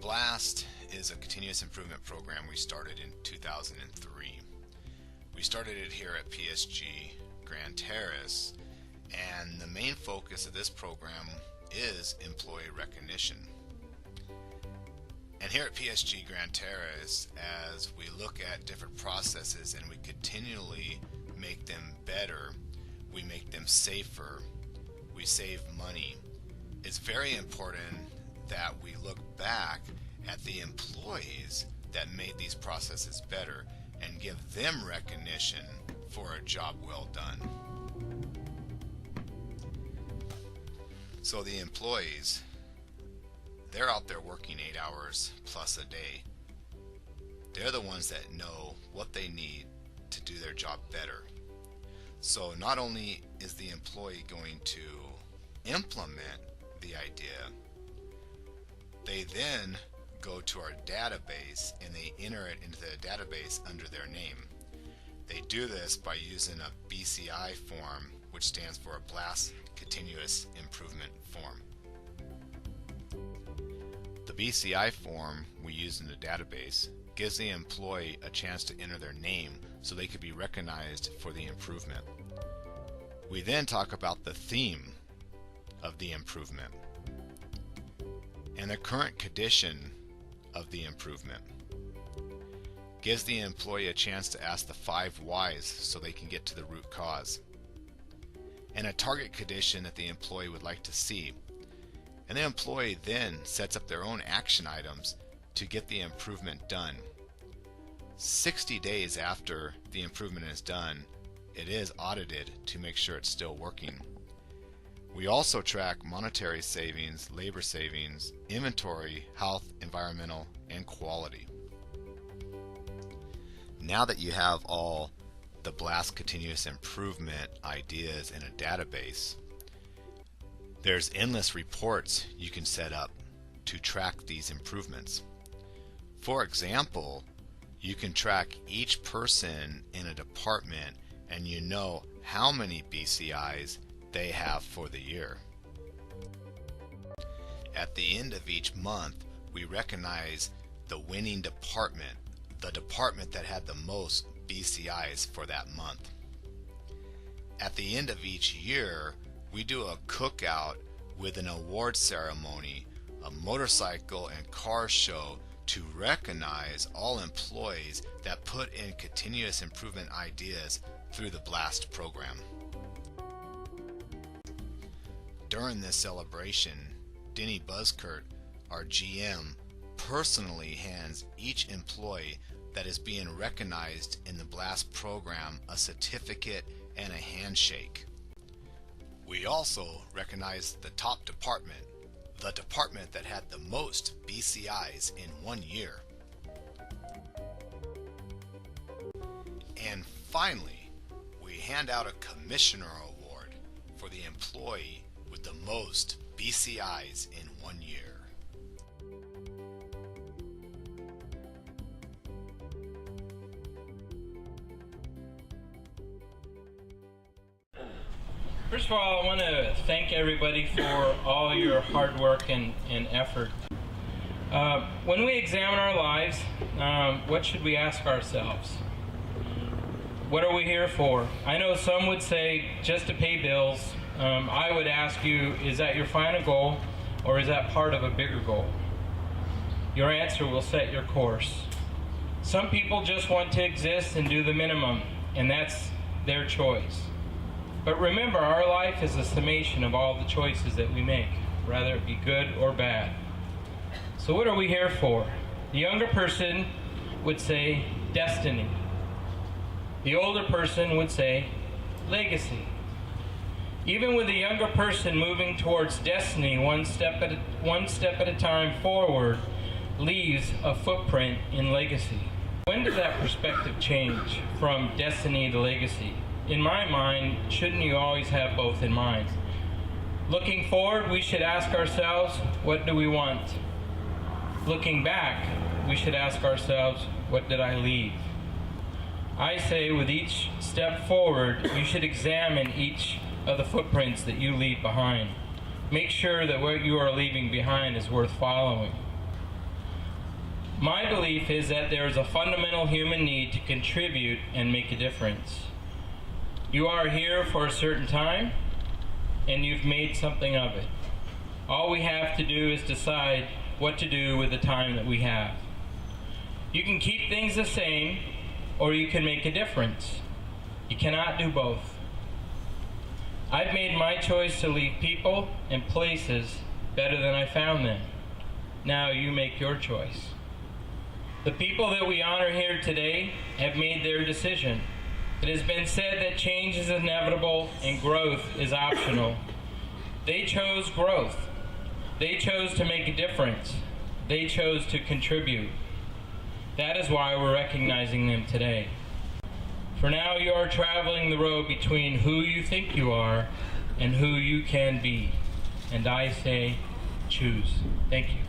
BLAST is a continuous improvement program we started in 2003. We started it here at PSG Grand Terrace, and the main focus of this program is employee recognition. And here at PSG Grand Terrace, as we look at different processes and we continually make them better, we make them safer, we save money, it's very important that we look back at the employees that made these processes better and give them recognition for a job well done. So the employees, they're out there working 8 hours plus a day. They're the ones that know what they need to do their job better. So not only is the employee going to implement the idea, they then go to our database and they enter it into the database under their name. They do this by using a BCI form, which stands for a BLAST Continuous Improvement Form. The BCI form we use in the database gives the employee a chance to enter their name so they could be recognized for the improvement. We then talk about the theme of the improvement and the current condition of the improvement. Gives the employee a chance to ask the 5 whys so they can get to the root cause, and a target condition that the employee would like to see. And the employee then sets up their own action items to get the improvement done. 60 days after the improvement is done, it is audited to make sure it's still working. We also track monetary savings, labor savings, inventory, health, environmental, and quality. Now that you have all the BLAST continuous improvement ideas in a database, there's endless reports you can set up to track these improvements. For example, you can track each person in a department and you know how many BCIs they have for the year. At the end of each month, we recognize the winning department, the department that had the most BCIs for that month. At the end of each year, we do a cookout with an award ceremony, a motorcycle and car show to recognize all employees that put in continuous improvement ideas through the BLAST program. During this celebration, Denny Buzzkurt, our GM, personally hands each employee that is being recognized in the BLAST program a certificate and a handshake. We also recognize the top department, the department that had the most BCIs in 1 year. And finally, we hand out a commissioner award for the employee with the most BCIs in 1 year. First of all, I want to thank everybody for all your hard work and effort. When we examine our lives, what should we ask ourselves? What are we here for? I know some would say just to pay bills. I would ask you, is that your final goal, or is that part of a bigger goal? Your answer will set your course. Some people just want to exist and do the minimum, and that's their choice. But remember, our life is a summation of all the choices that we make, whether it be good or bad. So what are we here for? The younger person would say destiny. The older person would say legacy. Even with the younger person moving towards destiny, one step at a time forward leaves a footprint in legacy. When does that perspective change from destiny to legacy? In my mind, shouldn't you always have both in mind? Looking forward, we should ask ourselves, what do we want? Looking back, we should ask ourselves, what did I leave? I say with each step forward, you should examine each of the footprints that you leave behind. Make sure that what you are leaving behind is worth following. My belief is that there is a fundamental human need to contribute and make a difference. You are here for a certain time, and you've made something of it. All we have to do is decide what to do with the time that we have. You can keep things the same, or you can make a difference. You cannot do both. I've made my choice to leave people and places better than I found them. Now you make your choice. The people that we honor here today have made their decision. It has been said that change is inevitable and growth is optional. They chose growth. They chose to make a difference. They chose to contribute. That is why we're recognizing them today. For now, you are traveling the road between who you think you are and who you can be. And I say, choose. Thank you.